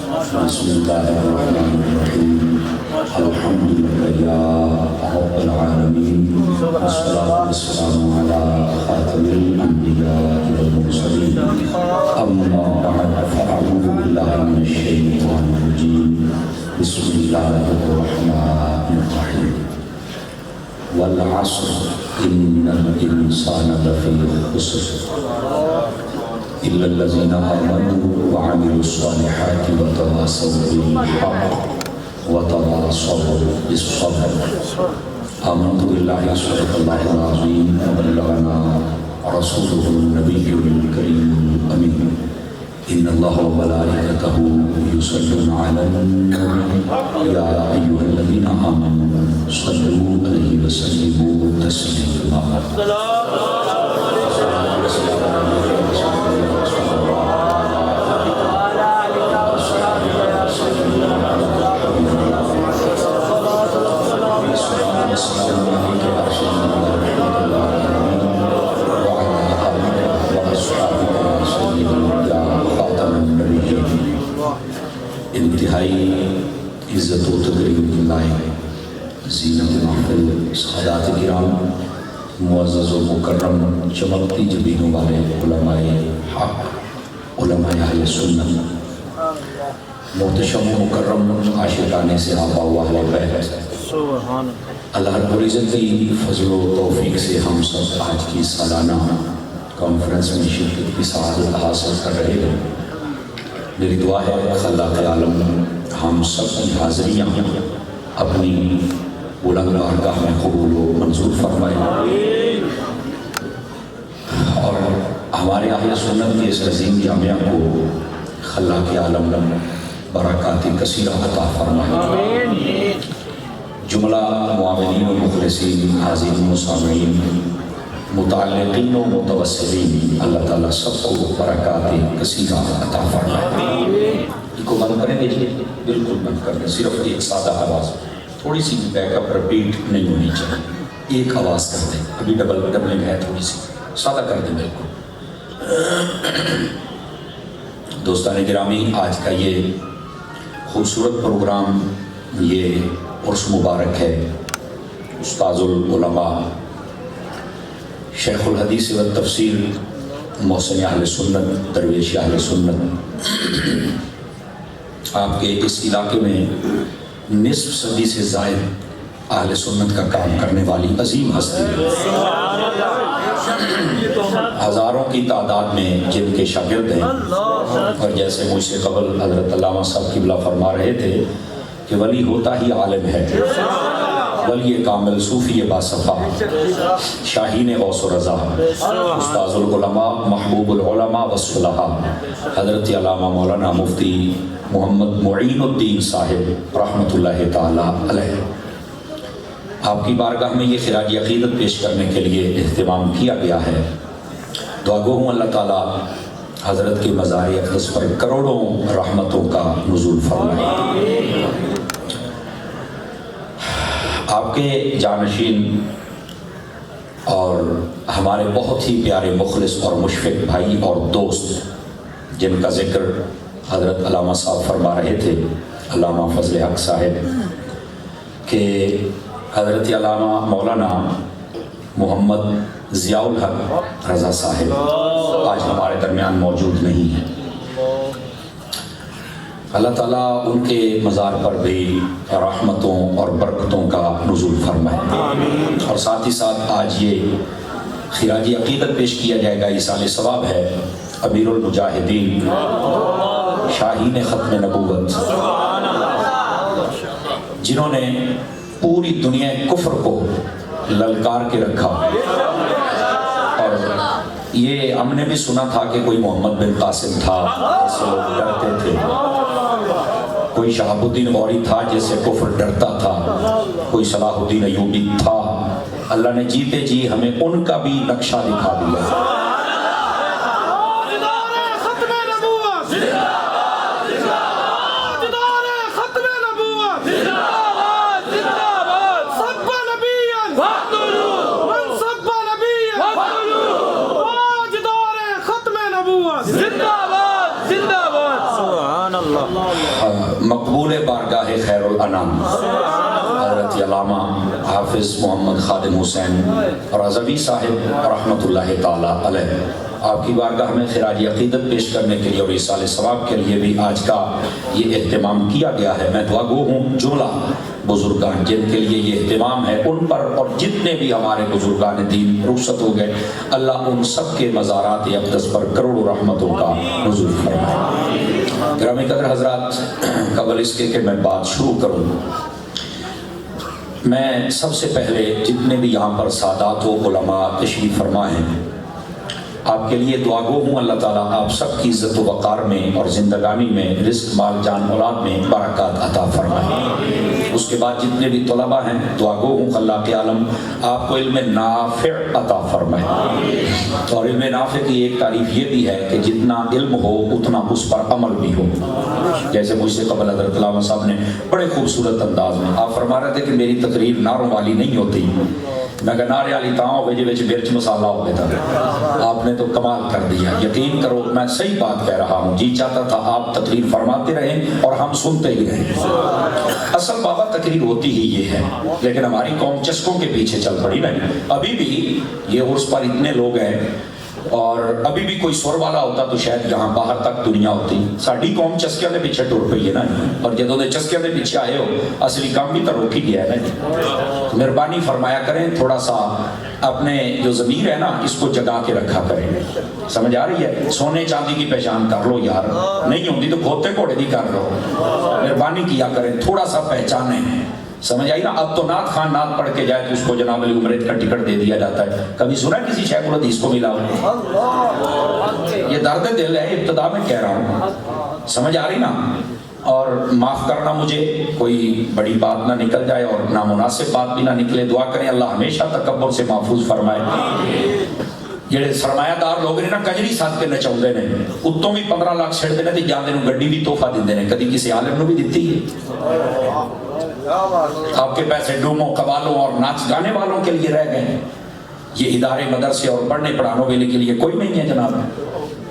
بسم اللہ الرحمن الرحیم الحمد للہ رب العالمین والصلاة والسلام علی خاتم الانبیاء والمرسلین اما بعد فاعوذ باللہ من الشیطان الرجیم بسم اللہ الرحمن الرحیم والعصر ان الانسان لفی خسر إلا الذين آمنوا وعملوا الصالحات وتواصوا بالحق وتواصوا بالصبر آمنت بالله صدق الله العظيم وبلغنا رسوله النبي الكريم الأمين إن الله وملائكته يصلون على النبي يا أيها الذين آمنوا صلوا عليه وسلموا تسليما انتہائی عزت و تقریب کی لائق زینت محفل سعادات کرام معزز و مکرم چمکتی جبینوں والے علماء حق علماء اہل سنت محتشم و مکرم عاشقان صحابہ و اہل بیت اللہ رب العزت کی فضل و توفیق سے ہم سب آج کی سالانہ کانفرنس میں شرکت کی سعادت حاصل کر رہے ہیں۔ میری دعا ہے خلاق عالم ہم سب کی حاضریاں اپنی بلند بارگاہ میں قبول و منظور فرمائے اور ہمارے اہل سنت کے اس عظیم جامعہ کو خلاق عالم برکات کثیرہ عطا فرمائے۔ جملہ معاونین و مخلصین، حاضرین و سامعین، متعلقین و متوسلین، اللہ تعالیٰ سب کو برکات کثیرہ عطا فرمائے۔ ان کو بند کریں گے جی، بالکل بند کر دیں، صرف ایک سادہ آواز، تھوڑی سی بیک اپ رپیٹ نہیں ہونی چاہیے، ایک آواز کر دیں، ابھی ڈبلنگ ہے تھوڑی سی، سادہ کر دیں بالکل۔ دوستان گرامی، آج کا یہ خوبصورت پروگرام، یہ عرس مبارک ہے استاذ العلماء شیخ الحدیث و تفسیر محسن اہل سنت درویش اہل سنت، آپ کے اس علاقے میں نصف صدی سے زائد اہل سنت کا کام کرنے والی عظیم ہستی، ہزاروں کی تعداد میں جن کے شاگرد ہیں، اور جیسے مجھ سے قبل حضرت علامہ صاحب قبلہ فرما رہے تھے کہ ولی ہوتا ہی عالم ہے، ولی کامل صوفی باصفا شاہین غوث و رضا استاذ العلماء محبوب العلماء والصلحاء حضرت علامہ مولانا مفتی محمد معین الدین صاحب رحمۃ اللہ تعالی علیہ، آپ کی بارگاہ میں یہ خراج عقیدت پیش کرنے کے لیے اہتمام کیا گیا ہے۔ دعا گو ہوں اللہ تعالیٰ حضرت کے مزار اقدس پر کروڑوں رحمتوں کا نزول فرمائے۔ آپ کے جانشین اور ہمارے بہت ہی پیارے مخلص اور مشفق بھائی اور دوست جن کا ذکر حضرت علامہ صاحب فرما رہے تھے، علامہ فضل حق صاحب، کہ حضرت علامہ مولانا محمد ضیاء الحق رضا صاحب آج ہمارے درمیان موجود نہیں ہیں۔ اللہ تعالیٰ ان کے مزار پر بھی رحمتوں اور برکتوں کا نزول فرمائے، اور ساتھ ہی ساتھ آج یہ خراج عقیدت پیش کیا جائے گا، ایصال ثواب ہے امیر المجاہدین شاہین ختم نبوت، جنہوں نے پوری دنیا کفر کو للکار کے رکھا، اور یہ ہم نے بھی سنا تھا کہ کوئی محمد بن قاسم تھا جس سے لوگ ڈرتے تھے، کوئی شہاب الدین غوری تھا جس سے کفر ڈرتا تھا، کوئی صلاح الدین ایوبی تھا۔ اللہ نے جیتے جی ہمیں ان کا بھی نقشہ دکھا دیا۔ زندہ باد، زندہ باد، سبحان اللہ۔ मकबूल बारगाह खैरुल अनाम हज़रत अल्लामा हाफिज़ मोहम्मद खादिम हुसैन रज़वी साहिब रहमतुल्लाह ताला अलैह, आपकी बारगाह में खिराज अक़ीदत पेश करने के लिए और इसाल सवाब के लिए भी आज का ये एहतमाम किया गया है। मैं दुआ गो हूँ जुमला बुजुर्गान जिनके लिए ये एहतमाम है उन पर और जितने भी हमारे बुजुर्गान दीन रुखसत हो गए, अल्लाह उन सब के मज़ारात अक़दस पर करोड़ों रहमतों का नुज़ूल फरमाए। गिरामी कदर हज़रात, कबल इसके कि मैं बात शुरू करूँ, मैं सबसे पहले जितने भी यहाँ पर सादात व उलमा तशरीफ़ फरमा हैं आपके लिए दुआ गो हूँ, अल्लाह ताला आप सब की इज़्ज़त व वक़ार में और ज़िंदगानी में रिज़्क़ माल जान औलाद में बरक़ात अता फरमाए। उसके बाद जितने भी तलबा हैं दुआ गो हूँ खल्लाक़ आलम आपको इल्म नाफ़िअ अता फरमाए। और इल्म नाफ़िअ की एक तारीफ़ ये भी है कि जितना इल्म हो उतना उस पर अमल भी हो। जैसे मुझसे कबल हज़रत अल्लामा साहब ने बड़े खूबसूरत अंदाज में आप फरमा रहे थे कि मेरी तकरीर नारों वाली नहीं होती, मैं कहा नारे वाली ताओ वेजे विच मिर्च मसाला हो गया। आपने तो कमाल कर दिया, यकीन करो मैं सही बात कह रहा हूँ। जी चाहता था आप तकरीर फरमाते रहें और हम सुनते ही रहें। असल बाबा तकरीर होती ही ये है, लेकिन हमारी कौम चस्कों के पीछे चल पड़ी ना। अभी भी ये उर्स पर इतने लोग हैं और अभी भी कोई सुर वाला होता तो शायद यहाँ बाहर तक दुनिया होती। साड़ी कौम चस्कियां के पीछे टुर पई है ना, और जदों दे चस्कियां के पीछे आए हो असली काम भी तो रोक ही गया है ना। मेहरबानी फरमाया करें, थोड़ा सा अपने जो ज़मीर है ना इसको जगा के रखा करें। समझ आ रही है? सोने चांदी की पहचान कर लो यार, नहीं होती तो खोते घोड़े की कर लो। मेहरबानी किया करें, थोड़ा सा पहचाने। समझ आई ना? अब तो नात खान नात पढ़ के जाए तो उसको जनाब अली उमरैत का टिकट दे दिया जाता है। कभी सुना किसी शेखुल हदीस को मिला हो? ये दर्द दिल है, इब्तिदा में कह रहा हूँ। समझ आ रही ना? और माफ़ करना मुझे कोई बड़ी बात ना निकल जाए और नामुनासिब बात भी ना निकले। दुआ करें अल्लाह हमेशा तकब्बुर से महफूज फरमाए। ਜਿਹੜੇ ਸਰਮਾਇਆਦਾਰ ਲੋਕ ਨੇ ਨਾ ਕਜਰੀ ਸਾਧ ਕੇ ਨਚਾਉਂਦੇ ਨੇ, ਉੱਤੋਂ ਵੀ 15 ਲੱਖ ਛੱਡਦੇ ਨੇ ਤੇ ਜਾਂਦੇ ਨੂੰ ਗੱਡੀ ਵੀ ਤੋਹਫਾ ਦਿੰਦੇ ਨੇ। ਕਦੀ ਕਿਸੇ ਆਲਮ ਨੂੰ भी ਦਿੱਤੀ है? आपके पैसे डूमों कवालों और नाच गाने वालों के लिए रह गए। ये इदारे मदरसे और पढ़ने पढ़ाने वाले के लिए कोई नहीं है जनाब।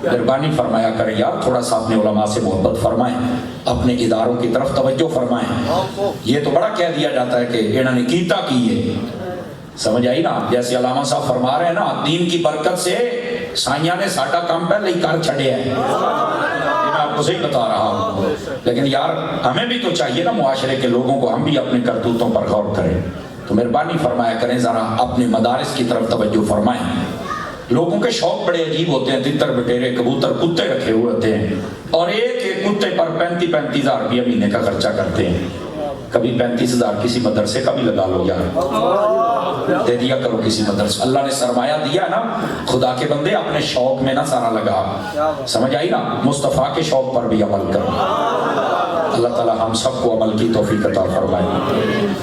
मेहरबानी फरमाया करें यार, थोड़ा सा अपने उलमा से मोहब्बत फरमाएं, अपने इदारों की तरफ तवज्जो फरमाएं। ये तो बड़ा कह दिया जाता है कि इन्होंने कीता की है। समझ आई ना? जैसे अल्लामा साहब फरमा रहे हैं ना, दीन की बरकत से साइया ने साडा काम पहले ही कर छड़े है। मैं आपको सही बता रहा हूँ, लेकिन यार हमें भी तो चाहिए ना, मुआशरे के लोगों को हम भी अपने करतूतों पर गौर करें। तो मेहरबानी फरमाया करें, ज़रा अपने मदारिस की तरफ तवज्जो फरमाएं। लोगों के शौक बड़े अजीब होते हैं, तितर बटेरे कबूतर कुत्ते रखे हुए होते हैं और एक एक कुत्ते पर 35-35 हज़ार रुपया महीने का खर्चा करते हैं। कभी 35,000 किसी मदरसे का भी लगा लो यार, दे दिया करो किसी मदरसे। अल्लाह ने सरमाया दिया ना, खुदा के बंदे अपने शौक में ना सारा लगा। समझ आई ना? मुस्तफ़ा के शौक पर भी अमल करो। अल्लाह ताला हम सबको अमल की तौफीक अता फरमाए।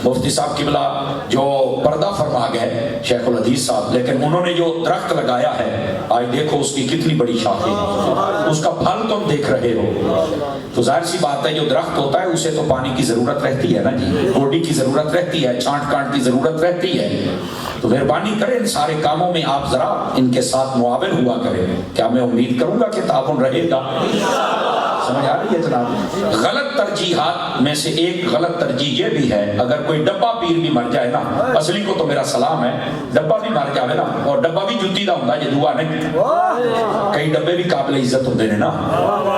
मुफ्ती साहब किबला जो पर्दा फरमा गए शेखुल हदीस साहब, लेकिन उन्होंने जो दरख्त लगाया है आज देखो उसकी कितनी बड़ी शाखें, उसका फल तुम देख रहे हो। तो जाहिर सी बात है जो दरख्त होता है उसे तो पानी की ज़रूरत रहती है ना जी, गोडी की ज़रूरत रहती है, छांट कांट की ज़रूरत रहती है। तो मेहरबानी करें इन सारे कामों में आप ज़रा इनके साथ मुआविन हुआ करें। क्या मैं उम्मीद करूँगा कि ताउन रहेगा? समझ आ रही है जनाब? गलत तरजीहात में से एक गलत तरजीह ये भी है, अगर कोई डब्बा पीर भी मर जाए ना, असली को तो मेरा सलाम है, डब्बा भी मर जाए ना, और डब्बा भी जुत्ती दा हुंदा, ये दुआ नहीं। कई डब्बे भी काबिल इज्जत होते हैं ना,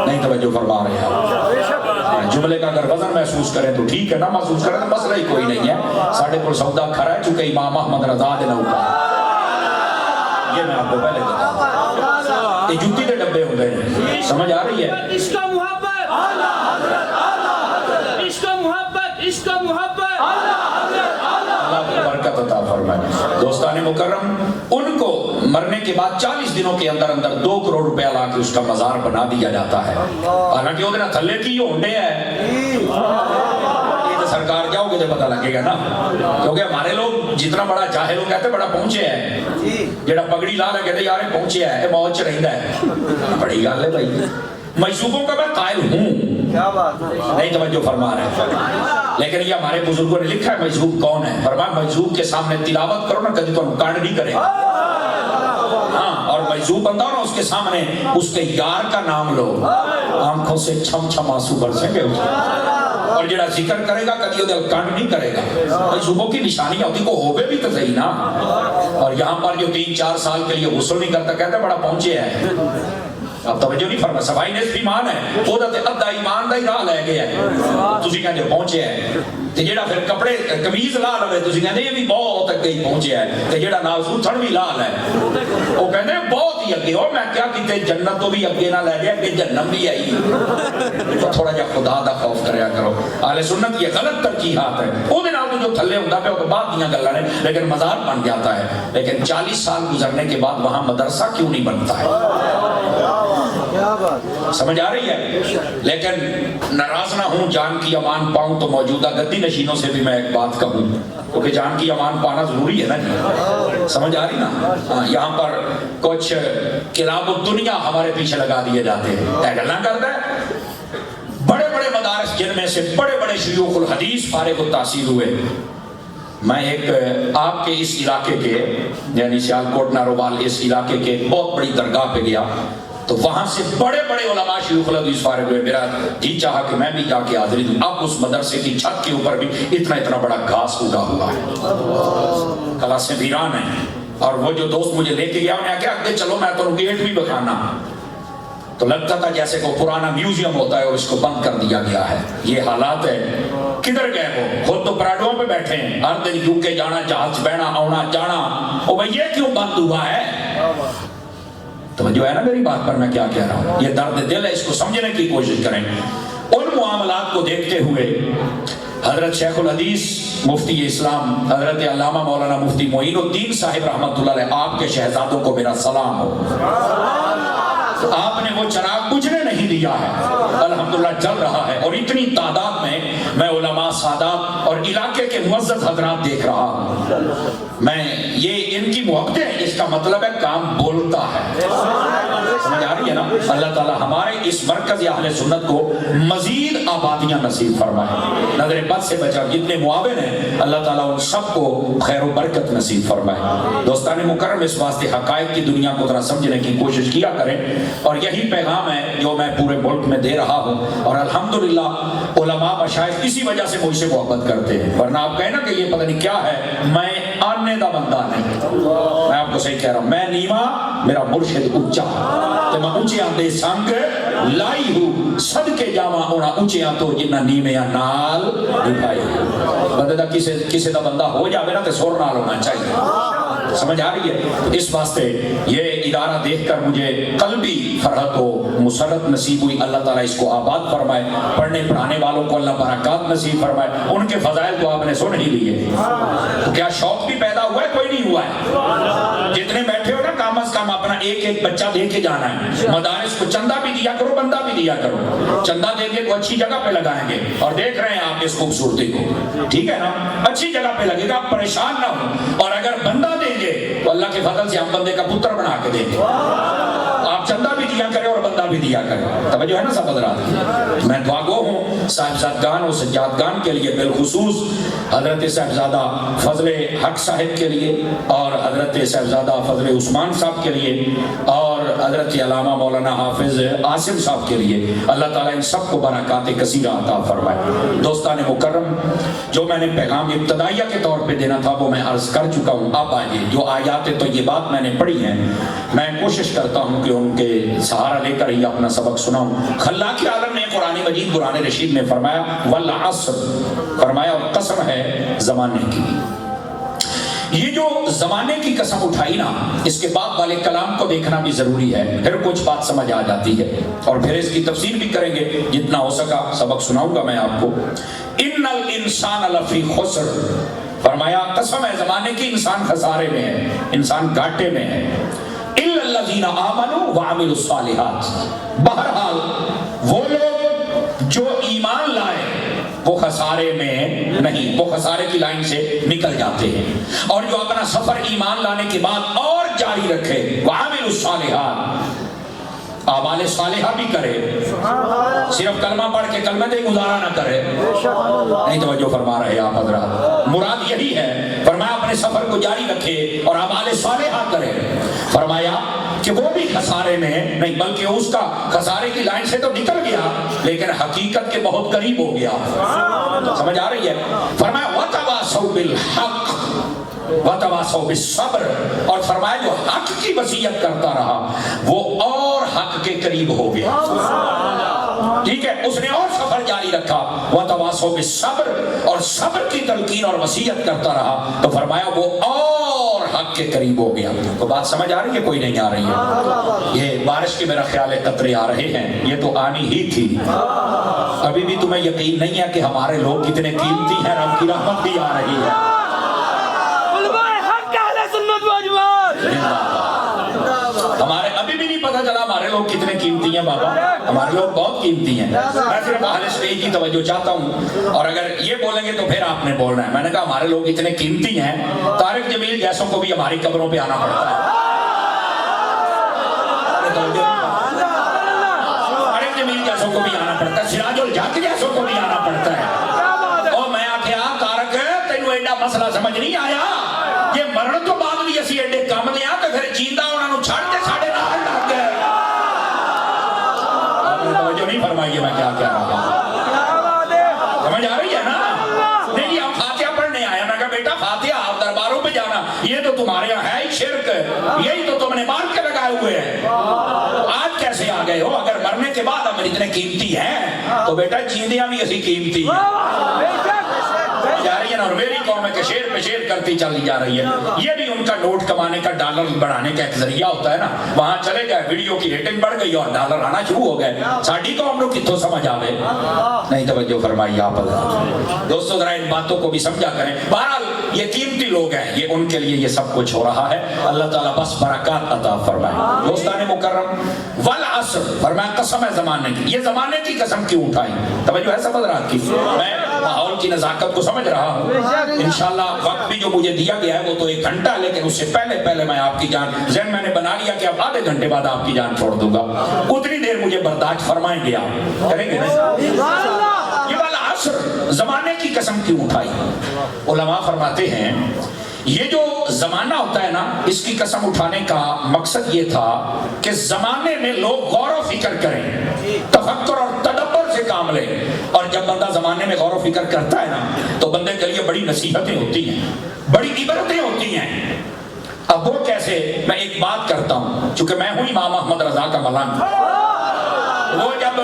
नहीं तवज्जो फरमा रहे हैं। जुमले का अगर वजन महसूस करें तो ठीक है ना, महसूस करें तो मसला ही कोई नहीं है। साढ़े को सौदा खरा है चूंकि इमाम अहमद रज़ा दे नौका, ये मैं आपको पहले बता, ये जुत्ती के डब्बे होते हैं। समझ आ रही है? इसका मुहब्बत, इसका मुहब्बत, इसका मुहब्बत, अल्लाह को बरकत अता फरमाए। दोस्तान मुकर्रम, उनको मरने के बाद 40 दिनों के अंदर अंदर 2 करोड़ रुपया ला के उसका मजार बना दिया जाता है। हालांकि वो दिन थल्ले की होंडे है, सरकार जाओगे तो पता लगेगा ना, क्योंकि हमारे लोग जितना बड़ा चाहे लोग कहते बड़ा पहुंचे है, जेड़ा पगड़ी ला कहते यार पहुंचे है, मौज रहिंदा है। बड़ी गल है भाई, मजसूबों का मैं कायल हूँ, नहीं तवज्जो फरमा रहे। लेकिन ये हमारे बुजुर्गों ने लिखा है मजसूब कौन है। फरमाया मजसूब के सामने तिलावत करो ना, कभी तो कांड नहीं करे। हाँ, और बायजू बंदा हो ना, उसके सामने उसके यार का नाम लो, आंखों से छम छम आंसू बरसेंगे उसके। और जेड़ा जिक्र करेगा कभी वो कंड नहीं करेगा। भाई सुबह की निशानियां होती को होवे भी तो सही ना। और यहाँ पर जो 3-4 साल के लिए गुस्ल नहीं करता, कहते बड़ा पहुंचे है। अब तवज्जो नहीं फरमा, सफाई ने ईमान है ਉਹਦਾ ਤੇ ਅੱਧਾ ਈਮਾਨ ਦਾ ਹੀ ਰਾਹ ਲੈ ਗਿਆ, ਤੁਸੀਂ ਕਹਿੰਦੇ ਪਹੁੰਚਿਆ ਹੈ। ਤੇ ਜਿਹੜਾ ਫਿਰ ਕੱਪੜੇ ਕਮੀਜ਼ ਲਾ ਲਵੇ ਤੁਸੀਂ ਕਹਿੰਦੇ ਇਹ ਵੀ ਬਹੁਤ ਅੱਗੇ ਹੀ ਪਹੁੰਚਿਆ ਹੈ। ਤੇ ਜਿਹੜਾ ਨਾਲ ਸੁੱਥਣ ਵੀ ਲਾ ਲੈ ਉਹ ਕਹਿੰਦੇ ਬਹੁਤ ਹੀ ਅੱਗੇ। ਉਹ ਮੈਂ ਕਿਹਾ ਕਿਤੇ ਜੰਨਤ ਤੋਂ ਵੀ ਅੱਗੇ ਨਾ ਲੈ ਜਾਏ, ਅੱਗੇ ਜਹन्नम भी आई। तो थोड़ा ਜਿਹਾ खुदा ਦਾ खौफ ਕਰਿਆ ਕਰੋ। ਆਲੇ सुन्नत ये गलत तरजीहात है, ਉਹਦੇ ਨਾਲ तो जो थल्ले ਹੁੰਦਾ ਪਿਆ ਉਹ तो बाद ਦੀਆਂ ਗੱਲਾਂ ਨੇ, लेकिन मज़ार बन जाता है। लेकिन 40 साल गुजरने के बाद वहाँ मदरसा क्यों नहीं बनता है? समझ आ रही है? लेकिन नाराज ना हूं, जान की अमान पाऊं तो मौजूदा गद्दी नशीनों से भी मैं एक बात कहूं, क्योंकि जान की अमान पाना जरूरी है ना जी। समझ आ रही ना? यहाँ पर कुछ किलाब दुनिया हमारे पीछे लगा दिए जाते हैं, गल्ला करता है। बड़े बड़े मदारिस जिनमें से बड़े बड़े शयूखुल हदीस फारिग तासीर हुए। मैं एक आपके इस इलाके के यानी सियालकोट नारोवाल इस इलाके के बहुत बड़ी दरगाह पे गया, तो वहां से बड़े बड़े उलमा शयूखुल हदीस फारिग हुए। मेरा जी चाहा कि मैं भी जाके हाजिरी दूं। अब उस मदरसे की छत के ऊपर भी इतना इतना बड़ा घास उगा हुआ है, क्लासें वीरान है। और वो जो दोस्त मुझे लेके गया उन्हें क्या कहते चलो मैं तो गेट भी बखाना, तो लगता था जैसे को पुराना म्यूजियम होता है और इसको बंद कर दिया गया है। ये हालात है। किधर गए वो? खुद तो पराडों पे बैठे हैं, हर दिन यूके जाना, जहाज बहना, आना जाना। ओ भाई ये क्यों बंद हुआ है? तो जो है ना मेरी बात पर मैं क्या कह रहा हूँ, ये दर्द दिल है, इसको समझने की कोशिश करें। उन मामलात को देखते हुए हजरत शेखुल हदीस मुफ्ती इस्लाम हजरत अल्लामा मौलाना मुफ्ती मोइनुद्दीन साहिब रहमतुल्लाह अलैह, आपके शहजादों को मेरा सलाम हो। आपने वो चराग बुझने नहीं दिया है, अल्हम्दुलिल्लाह जल रहा है। और इतनी तादाद में मैं उलमा सादात और इलाके के मुअज़्ज़ज़ हज़रात देख रहा हूँ। मैं ये इनकी मोहब्बत है, इसका मतलब है काम बोलता है। समझ आ रही है ना? अल्लाह ताला हमारे इस मरकज़ अहले सुन्नत को मजीद आबादियाँ नसीब फरमाए, नजर बद से बचा। जितने मुआविन हैं अल्लाह ताला उन सबको खैर व बरकत नसीब फरमाए। दोस्तान मुकर्रम, इस वास्ते हक़ाइक़ की दुनिया को जरा समझने की कोशिश किया करें, और यही पैगाम है जो मैं पूरे मुल्क में दे रहा हूँ। और अल्हम्दुलिल्लाह उलमा मशाइख इसी वजह से मुझसे मोहब्बत करते हैं, वरना आप कहें ना कि ये पता नहीं क्या है, मैं आने दा बंदा नहीं। मैं आपको सही कह रहा हूँ, मैं नीवा, मेरा मुर्शिद ऊंचा, तो मैं ऊंचे आंदे संग लाई हूँ, सदके जावा होना ऊंचे तो जिन्ना नीवे नाल दिखाई। बंदे दा किसे दा बंदा हो जावे ना तो सुर नाल होना चाहिए। समझ आ रही है? इस वास्ते ये इदारा देखकर मुझे कल्बी फरहत हो, मुसरत नसीब हुई। अल्लाह ताला इसको आबाद फरमाए, पढ़ने पढ़ाने वालों को अल्लाह बरकत नसीब फरमाए। उनके फजाइल तो आपने सुन ही लिए, तो क्या शौक भी पैदा हुआ है? कोई नहीं हुआ है। जितने बैठे हो ना, कम अज कम अपना एक एक बच्चा दे के जाना है। मदारिस को चंदा भी दिया करो, बंदा भी दिया करो। चंदा देंगे तो अच्छी जगह पे लगाएंगे, और देख रहे हैं आप इस खूबसूरती को, ठीक है ना? अच्छी जगह पे लगेगा, आप परेशान ना हो। और अगर बंदा देंगे तो अल्लाह के फजल से हम बंदे का पुत्र बना के देंगे। आप चंदा भी दिया करें और बंदा भी दिया करें। तवज्जो है ना सब हज़रात? मैं दुआगो हूँ साहिबजादगान और सज्जादगान के लिए, बिलखुसूस हजरत साहिबजादा फजले हक साहिब के लिए, और हजरत साहिबजादा फजले उस्मान साहब के लिए, और हजरत अल्लामा मौलाना हाफिज आसिम साहब के लिए। अल्लाह ताला इन सबको बरकात कसीरा अता फरमाए। दोस्तान मुकर्रम, जो मैंने पैगाम इब्तदाइया के तौर पे देना था वो मैं अर्ज कर चुका हूँ। अब आइए, जो आयात तो ये बात मैंने पढ़ी है, मैं कोशिश करता हूँ कि उनके सहारा लेकर ही अपना सबक सुनाऊं। खल्लाक़ आलम ने कुरान मजीद कुरान रशीद में फरमाया वल अस्र, फरमाया और कसम है ज़माने की। ये जो ज़माने की कसम उठाई ना, इसके बाद वाले कलाम को देखना भी ज़रूरी है, फिर कुछ बात समझ आ जाती है, और फिर इसकी तफसीर भी करेंगे। जितना हो सका सबक सुनाऊंगा मैं आपको। इन्नल इंसान लफी खुस्र, फरमाया कसम है ज़माने की, इंसान खसारे में है, इंसान घाटे में है। इल्लल्लज़ीना आमनू व अमिलुस सालिहात, बहरहाल वो लोग जो ईमान लाए वो खसारे में नहीं, वो खसारे की लाइन से निकल जाते हैं। और जो अपना सफर ईमान लाने के बाद और जारी रखे, व अमिलुस सालिहात, आमाले सालिहा भी करे, सिर्फ कलमा पढ़ के कलमे से गुजारा ना करे। नहीं तवज्जो फरमा रहे आप हज़रात? मुराद यही है, फरमाया अपने सफर को जारी रखे और आमाले सालिहा करे। फरमाया कि वो भी खसारे में नहीं, बल्कि उसका खसारे की लाइन से तो निकल गया लेकिन हकीकत के बहुत करीब हो गया। समझ आ रही है? फरमाया वतवासौ बिल हक वतवासौ बिस्सब्र, और फरमाया जो हक की वसीयत करता रहा वो और हक के करीब हो गया। ठीक है, उसने और सफर जारी रखा, वतवासौ बिस्सब्र, और सब्र की तलकीन और वसीयत करता रहा तो फरमाया वो और हक के करीब हो गया। तो बात समझ आ रही है? कोई नहीं आ रही है? ये बारिश के मेरा ख्याल है कतरे आ रहे हैं, ये तो आनी ही थी। अभी भी तुम्हें यकीन नहीं है कि हमारे लोग कितने कीमती हैं, रब की रहमत भी आ रही है। हमारे अभी भी नहीं पता चला हमारे लोग कितने कीमती हैं बाबा, हमारे लोग बहुत कीमती हैं। मैं सिर्फ अहले स्टेज की तवज्जो चाहता हूँ, और अगर ये बोलेंगे तो फिर आपने बोलना है। मैंने कहा हमारे लोग इतने कीमती हैं, तारिक जमील जैसों को भी हमारी कब्रों पे आना पड़ता है। तारिक जमील जैसों को भी आना पड़ता है, सिराजुल हक जैसों को भी आना पड़ता है। और मैं आख्या तारक तेनू एडा मसला समझ नहीं आया, ये मरण तो बाद भी असी एडे कम लिया तो फिर जींदा उन्होंने छड़ के साढ़े नाल लग गए। आपने तवज्जो नहीं फरमाई है मैं क्या कह रहा हूं, समझ आ रही है ना? नहीं, हम फातिहा पढ़ने आए। मैं कहा बेटा फातिहा आप दरबारों पे जाना, ये तो तुम्हारे यहाँ है ही शिर्क, यही तो तुमने मार के लगाए हुए हैं। आज कैसे आ गए हो? अगर मरने के बाद हम इतने कीमती हैं तो बेटा जींदियां भी ऐसी कीमती हैं जा रही है ना। और मेरी कौम है कि शेर पे शेर करती चली जा रही है। ये भी उनका नोट कमाने का, डॉलर बढ़ाने का एक जरिया होता है ना। वहां चले गए, वीडियो की रेटिंग बढ़ गई और डॉलर आना शुरू हो गए। साड़ी कौम लोग कितों समझ आवे? नहीं तवज्जो फरमाइए आप दोस्तों, जरा इन बातों को भी समझा करें। बहरहाल ये कीमती लोग हैं, ये उनके लिए ये सब कुछ हो रहा है। अल्लाह ताला बस बरकत अता फरमाए। दोस्तान मुकर्रम, वल असर फरमाया कसम है जमाने की। ये जमाने की कसम क्यों उठाई? तवज्जो है समझ रहा की? मैं माहौल की नजाकत को समझ रहा हूँ। इंशाल्लाह वक्त भी जो मुझे दिया गया है वो तो 1 घंटा, लेकिन उससे पहले मैं आपकी जान ज़हन मैंने बना लिया कि अब आधे घंटे बाद आपकी जान छोड़ दूंगा। उतनी देर मुझे बर्दाश्त फरमाएंगे आप, करेंगे ना? ये वाला असर जमाने की कसम क्यों उठाई? उलमा फरमाते हैं ये जो जमाना होता है ना, इसकी कसम उठाने का मकसद ये था कि जमाने में लोग गौर व फिक्र करें, तफक्कुर और तदब्बर से काम लें। और जब बंदा जमाने में गौर व फिक्र करता है ना तो बंदे के लिए बड़ी नसीहतें होती हैं, बड़ी इबरतें होती हैं। अब वो कैसे? मैं एक बात करता हूँ, चूंकि मैं हूँ इमाम अहमद रजा का मलंग। वो जब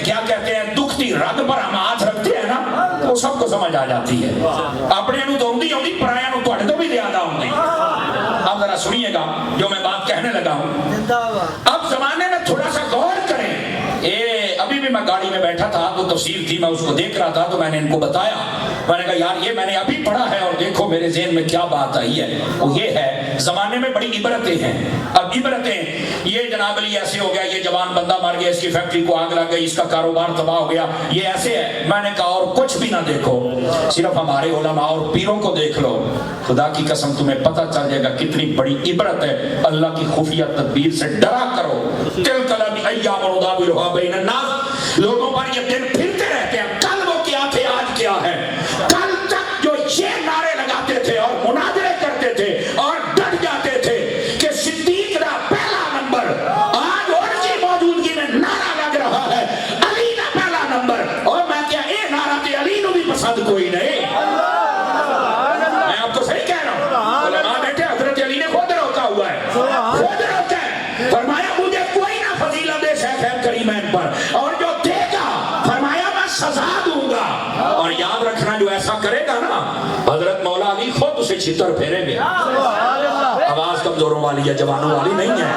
क्या कहते हैं दुखती रग पर हम हाथ रखते हैं ना तो सबको समझ आ जाती है। अपने नु तो आउंदी पराया नु तुहाडे तो भी ज्यादा आउंदी। अब जरा सुनिएगा जो मैं बात कहने लगा हूं। अब जमाने में थोड़ा सा गौर करें। अभी भी मैं गाड़ी में बैठा था तो तफसीर थी, मैं उसको देख रहा था तो मैंने इनको बताया। मैंने कहा यार ये मैंने अभी पढ़ा है और देखो मेरे ज़हन में क्या बात आई है। वो ये है जमाने में बड़ी इबरतें हैं। अब इबरतें ये जनाब अली ऐसे हो गया, ये जवान बंदा मर गया, इसकी फैक्ट्री को आग लग गई, इसका कारोबार तबाह हो गया, ये ऐसे है। मैंने कहा और कुछ भी ना देखो, सिर्फ हमारे उलमा और पीरों को देख लो। खुदा की कसम तुम्हें पता चल जाएगा कितनी बड़ी इबरत है। अल्लाह की खुफिया तदबीर से डरा करो। तिल कलम अय्यामुदाबिलुहा बैनन्नास, लोगों पर ये दिन फिरते रहते हैं, कल वो क्या थे आज क्या है। कल तक जो ये नारे लगाते थे और मुनाजरे करते थे और डट जाते थे कि सिद्दीक का पहला नंबर, आज उनकी मौजूदगी में नारा लग रहा है अली का पहला नंबर। और मैं क्या ये नारा थे अली को भी पसंद कोई नहीं। मैं आपको सही कह रहा हूँ, उलमा बैठे हजरत अली ने खुद रोका हुआ है, खुद रोका है। फरमाया मुझे कोई ना फजीलत दे शैख़ करीमैन पर, और जो देगा फरमाया मैं सजा दूंगा। और याद रखना जो ऐसा करेगा ना हजरत मौला अली खुद उसे छितर फेरेंगे। आवाज कमजोरों वाली है, जवानों वाली नहीं है।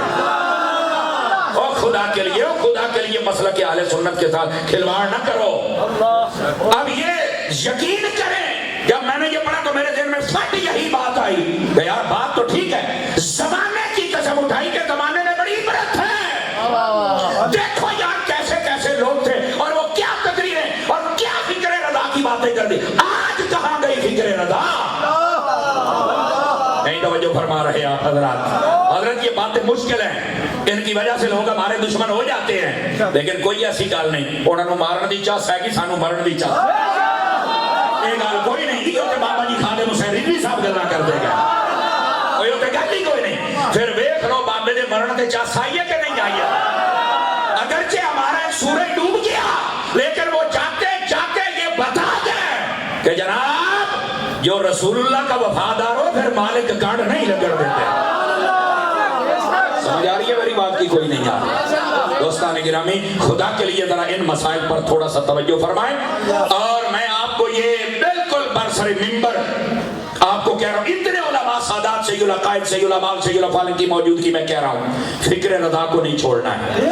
और खुदा के लिए मसला के आले सुन्नत के साथ खिलवाड़ ना करो। अब ये यकीन करें, जब मैंने ये पढ़ा तो मेरे दिल में फट यही बात आई कि यार बात तो ठीक है, जमाने की कसम उठाई के जमाने में बड़ी इबरत है। देखो यार कैसे कैसे लोग थे और वो क्या तकरीरें और क्या फिक्रे रज़ा की बातें कर दी। आज कहां गई फिक्रे रज़ा? नहीं तवज्जो फरमा रहे आप हजरत ये बातें मुश्किल है, इनकी वजह से लोग हमारे दुश्मन हो जाते हैं। लेकिन कोई ऐसी गल नहीं, उन्होंने मारन की चाह है कि सानू मरण की चाह ये गल कोई नहीं, क्योंकि बाबा जी खादिम हुसैन रिजवी साहब गल्लां कर देगा। کوئی تے گل ہی کوئی نہیں. پھر ویکھ لو بابے دے مرن تے چاس آئی ہے کہ نہیں آئی ہے. اگرچہ ہمارا ایک سورج ڈوب گیا لیکن وہ جاتے جاتے یہ بتا دیں کہ جناب جو رسول اللہ کا وفادار ہو پھر مالک کانڈ نہیں لگڑ دیتے. سمجھ آ رہی ہے میری بات کی کوئی نہیں آ رہی. دوستان گرامی خدا کے لیے ذرا ان مسائل پر تھوڑا سا توجہ فرمائیں. اور میں آپ کو یہ بالکل برسر ممبر آپ کو کہہ رہا ہوں, اتنے علماء سادات سید العقائد سید العمال سید الافعال کی موجودگی میں کہہ رہا ہوں, فکر رضا کو نہیں چھوڑنا ہے.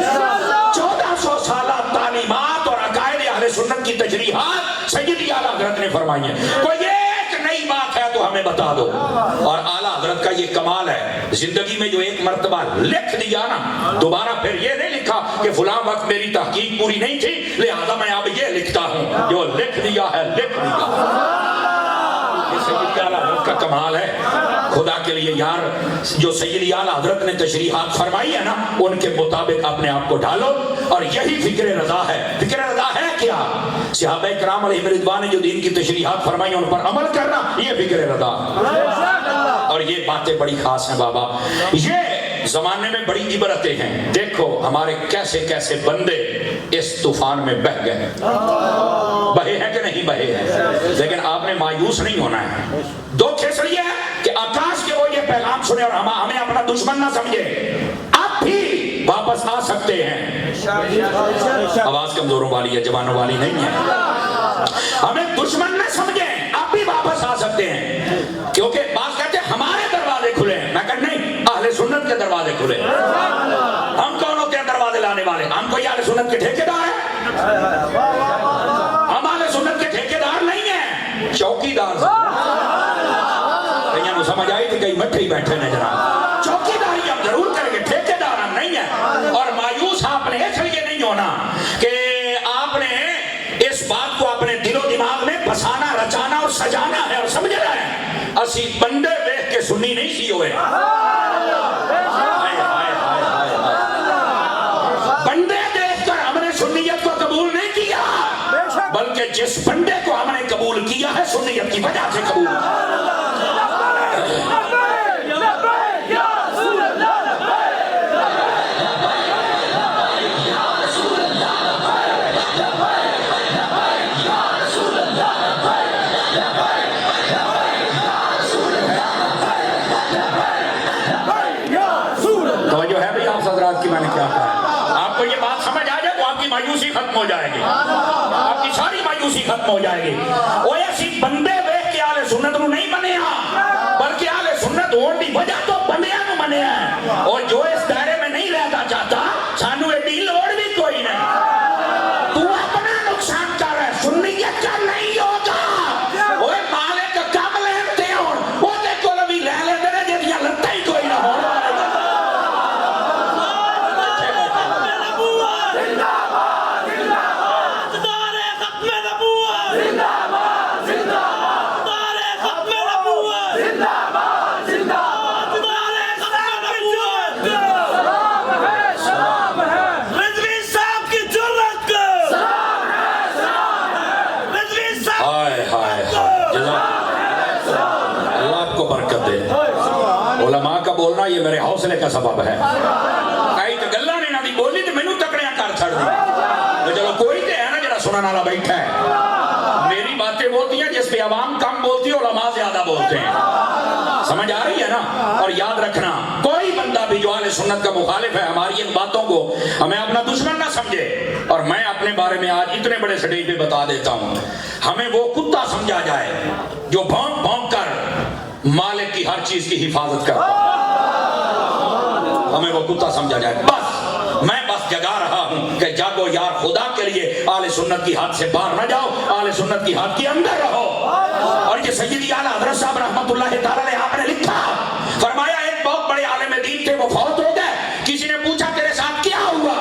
1400 سالہ تعلیمات اور عقائد اہل سنت کی تشریحات سیدی اعلیٰ حضرت نے فرمائی ہیں. کوئی ایک نئی بات ہے تو ہمیں بتا دو. اور اعلیٰ حضرت کا یہ کمال ہے, زندگی میں جو ایک مرتبہ لکھ دیا نا, دوبارہ پھر یہ نہیں لکھا کہ فلاں وقت میری تحقیق پوری نہیں تھی لہذا میں اب یہ لکھتا ہوں. جو لکھ دیا ہے لکھ دیا. سیدی اعلیٰ حضرت کا کمال ہے. خدا کے لیے یار جو سیدی اعلیٰ حضرت نے تشریحات فرمائی ہے نا ان کے مطابق اپنے آپ کو ڈھالو, اور یہی فکر رضا ہے. فکر رضا ہے کیا؟ صحابہ کرام علیہ رضوان نے جو دین کی تشریحات فرمائی ان پر عمل کرنا, یہ فکر رضا. اور یہ باتیں بڑی خاص ہیں بابا, یہ زمانے میں بڑی عبرتیں ہیں. دیکھو ہمارے کیسے کیسے بندے اس طوفان میں بہہ گئے, بہے ہیں کہ نہیں بہے ہیں, لیکن آپ نے مایوس نہیں ہونا ہے. دو کیسر یہ ہے کہ آکاش کے وہ یہ پیغام سنے اور ہمیں اپنا دشمن نہ سمجھے. اب بھی واپس آ سکتے ہیں. آواز کمزوروں والی ہے, جوانوں والی نہیں ہے. ہمیں دشمن نہ سمجھیں, اب بھی واپس آ سکتے ہیں. کیونکہ بعض کہتے ہیں ہمارے دروازے کھلے ہیں, میں کہتا نہیں, اہل سنت کے دروازے کھلے. ہم کون ہوتے ہیں دروازے لانے والے؟ ہم کوئی اہل سنت کے ٹھیکیدار ہیں؟ ہم اہل سنت کے ٹھیکیدار نہیں ہیں, چوکیدار ہیں. سمجھ آئی تھی کئی مٹھے ہی بیٹھے ہیں جناب. چوکیداری ہم ضرور کریں گے, ٹھیکیدار ہم نہیں ہیں. اور مایوس آپ نے اس لیے نہیں ہونا کہ آپ نے اس بات کو اپنے دل و دماغ میں بسانا, رچانا اور سجانا ہے. اور سمجھ رہے ہیں اسی بندے دیکھ کے سنی نہیں سی ہوئے. بندے دیکھ کر ہم نے سنیت کو قبول نہیں کیا, بلکہ جس بندے کو ہم نے قبول کیا ہے سنیت کی وجہ سے قبول کیا. میں نے کیا کہا, آپ کو یہ بات سمجھ آ جائے تو آپ کی مایوسی ختم ہو جائے گی, آپ کی ساری مایوسی ختم ہو جائے گی. وہ ایسی بندے دیکھ کے اہل سنت نو نہیں بنے ہاں, بلکہ اہل سنت ہونے کی وجہ تو بندیاں نو بنے ہیں. اور جو اس دائرے میں نہیں رہنا چاہتا سانو ایڈی لوڑ بھی کوئی نہیں. تو اپنا نقصان کر رہا ہے, سنیت کا نہیں ہوگا. وہ مالک کم لیتے ہو, وہ دیکھو بھی لے لیتے ہیں جیسے لگتا ہی کوئی نہ ہو. علماء کا بولنا یہ میرے حوصلے کا سبب ہے. کئی تو گلا نے نہ دی بولی تو مینوں تکڑیاں کر چھڑ دی. چلو کوئی تے ہے نا جڑا سنن والا بیٹھا ہے. میری باتیں بولتی ہیں جس پہ عوام کم بولتی ہے, علماء زیادہ بولتے ہیں. سمجھ آ رہی ہے نا. اور یاد رکھنا کوئی بندہ بھی جو اہل سنت کا مخالف ہے ہماری ان باتوں کو ہمیں اپنا دشمن نہ سمجھے. اور میں اپنے بارے میں آج اتنے بڑے سٹیج پہ بتا دیتا ہوں, ہمیں وہ کتا سمجھا جائے جو بھونک بھونک کر مالک کی ہر چیز کی حفاظت کرتا. ہمیں وہ کتا سمجھا جائے. بس میں بس جگا رہا ہوں کہ جاگو یار خدا کے لیے, اہل سنت کی حد سے باہر نہ جاؤ, اہل سنت کی حد کے اندر رہو. اور یہ سیدی اعلیٰ حضرت صاحب رحمۃ اللہ تعالی نے آپ نے لکھا, فرمایا ایک بہت بڑے عالم دین تھے, وہ فوت ہو گئے. کسی نے پوچھا تیرے ساتھ کیا ہوا؟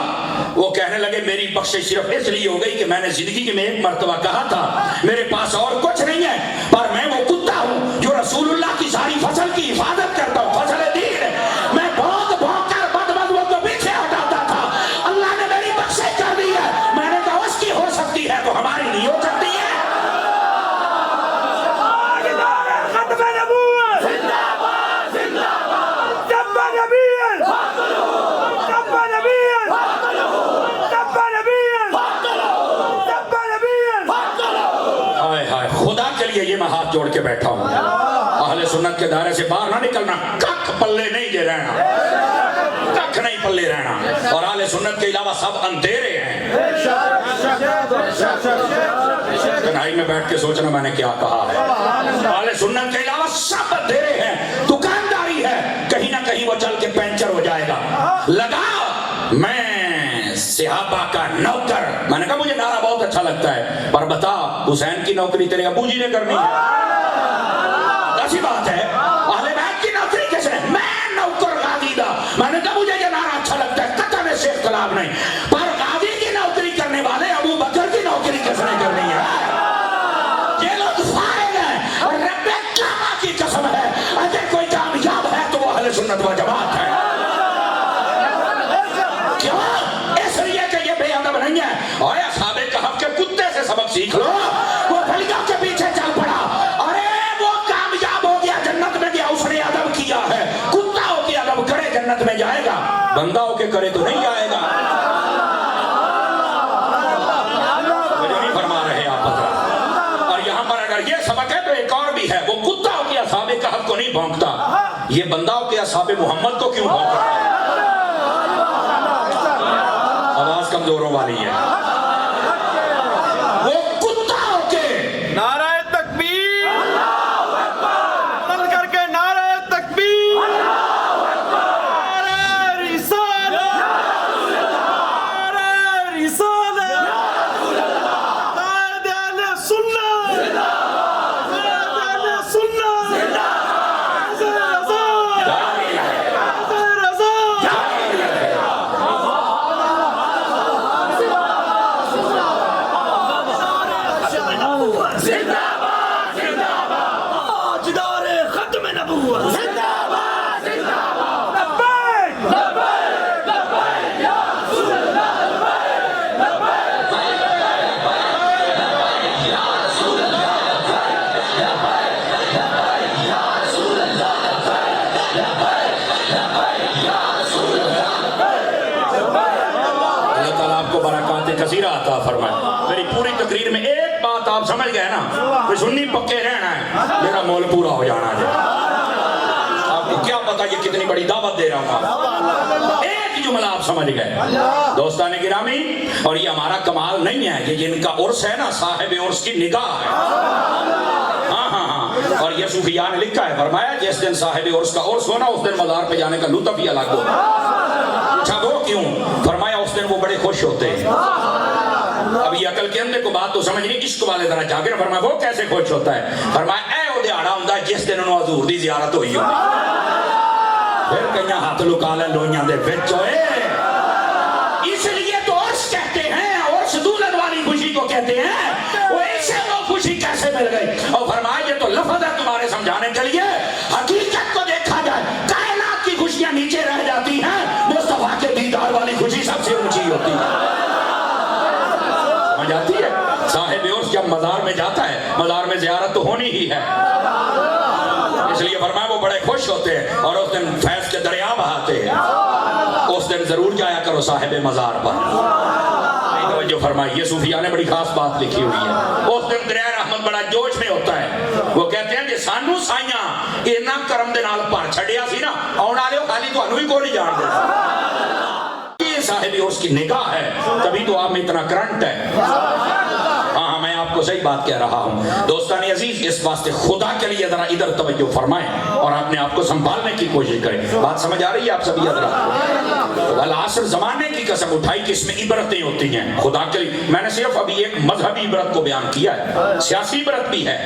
وہ کہنے لگے میری بخشش صرف اس لیے ہو گئی کہ میں نے زندگی میں ایک مرتبہ کہا تھا میرے پاس اور کچھ نہیں ہے, پر میں وہ کتا ہوں جو رسول اللہ کی ساری فصل کی حفاظت کرتا ہوں, فصل دین ہے. میں بہت بہت کر بدبدوں کو پیچھے ہٹاتا تھا, اللہ نے میری بخشش کر دی ہے. میں نے کہا اس کی ہو سکتی ہے تو ہماری نہیں ہو سکتی ہے. ختم نبوت زندہ باد زندہ लिए ये मैं हाथ जोड़ के बैठा हूँ, अहले सुन्नत के दायरे से बाहर ना निकलना, कख पल्ले नहीं जे रहना, कख नहीं पल्ले रहना। और अहले सुन्नत के अलावा सब अंधेरे हैं। तन्हाई में बैठ के सोचना मैंने क्या कहा है। अहले सुन्नत के अलावा सब अंधेरे हैं। दुकानदारी है, कहीं ना कहीं वो चल के पंचर हो जाएगा। लगाओ मैं सहाबा का नौकर। मैंने कहा मुझे नारा बहुत अच्छा लगता है, पर बता हुसैन की नौकरी तेरे अबू जी ने करनी है? ऐसी बात है। अहले बैत की नौकरी कैसे? मैं नौकर गाजी दा। मैंने कहा मुझे ये नारा अच्छा लगता है, कतई से इख्तिलाफ नहीं, पर गाजी की नौकरी करने वाले अबू बकर की नौकरी किसने करनी है? ये लोग फारिग हैं। और रब्बे काबा की कसम है, अगर कोई कामयाब है तो वो अहले सुन्नत व जमात है। क्यों? इसलिए कि ये बेअदब नहीं है। और असहाबे कहफ के कुत्ते से सबक सीख लो। वो फलिया के पीछे चल पड़ा, अरे वो कामयाब हो गया, जन्नत में गया, उसने अदब किया है। कुत्ता होके अदब करे जन्नत में जाएगा, बंदा होके करे तो नहीं जाएगा। मुझे नहीं फरमा रहे आप पता। और यहाँ पर अगर ये सबक है तो एक और भी है, वो कुत्ता होके असहाबे कहफ को नहीं भौंकता, ये बंदा होके असहाबे मोहम्मद को क्यों भौंक रहा है? आवाज कमजोरों वाली है। वो कुत्ता होके नाराए तकबीर, तल करके नाराए तकबीर, नाराए रिसालत, नाराए रिसालत, कायदे अहले सुन्नत, कायदे अहले सुन्नत, कसीरा अता फरमाए। मेरी पूरी तकरीर में एक बात आप समझ गए ना, कि सुन्नी पक्के रहना है, मेरा मोल पूरा हो जाना है। आपको क्या पता ये कितनी बड़ी दावत दे रहा हूँ, एक जुमला आप समझ गए दोस्तान गिरामी। और ये हमारा कमाल नहीं है, ये जिनका उर्स है ना, साहिब उर्स की निगाह है। हाँ हाँ हाँ। और ये सूफिया ने लिखा है, फरमाया जिस दिन साहिब उर्स का उर्स हो ना, उस दिन मज़ार पे जाने का लुत्फ ही अलग हो। अच्छा वो क्यों? फरमाया उस दिन वो बड़े खुश होते हैं। अब ये अकल के अंदर को बात तो समझ नहीं, इश्क वाले तरह जाके ना। फरमाया वो कैसे खुश होता है? फरमाया ए ओ दिहाड़ा हुंदा जिस दिन उन्होंने हजूर दी ज़ियारत हुई हो। फिर कईयां हाथ लुका ले लोइयां दे विच होए। इसलिए तो उर्स कहते हैं, उर्स दुल्हन वाली खुशी को कहते हैं। वो ऐसे वो खुशी कैसे मिल गई? और फरमाया ये तो लफ्ज़ है तुम्हारे समझाने के लिए, हकीकत को देखा जाए कायनात की खुशियां नीचे रह जाती हैं, मुस्तफा के दीदार वाली खुशी सबसे ऊंची होती है। समझ आती है? साहिब उर्स जब मज़ार में जाता है, मज़ार में ज़ियारत तो होनी ही है, इसलिए फरमाया वो बड़े खुश होते हैं। और उस दिन फैज़ के दरिया बहाते हैं। उस दिन जरूर जाया करो साहिब मज़ार पर। जो फरमाई ये सूफिया ने बड़ी खास बात लिखी हुई है। उस दिन दरिया रहमत बड़ा जोश में होता है। वो कहते हैं कि सानू साइयां इन्ना करम दे नाल भर छड़िया सी ना, आउण वाले खाली तुहानू ही कोई नहीं जानदे। ये साहिब उसकी निगाह है, तभी तो आप में इतना करंट है। हाँ मैं आपको सही बात कह रहा हूँ दोस्तान अजीज। इस वास्ते खुदा के लिए जरा इधर तवज्जो फरमाएं और अपने आप को संभालने की कोशिश करें। बात समझ आ रही है आप सभी हज़रात? अल-आसर जमाने की कसम उठाई कि इसमें इबरतें होती हैं खुदा के लिए। मैंने सिर्फ अभी एक मजहबी इबरत को बयान किया है, सियासी इबरत भी है।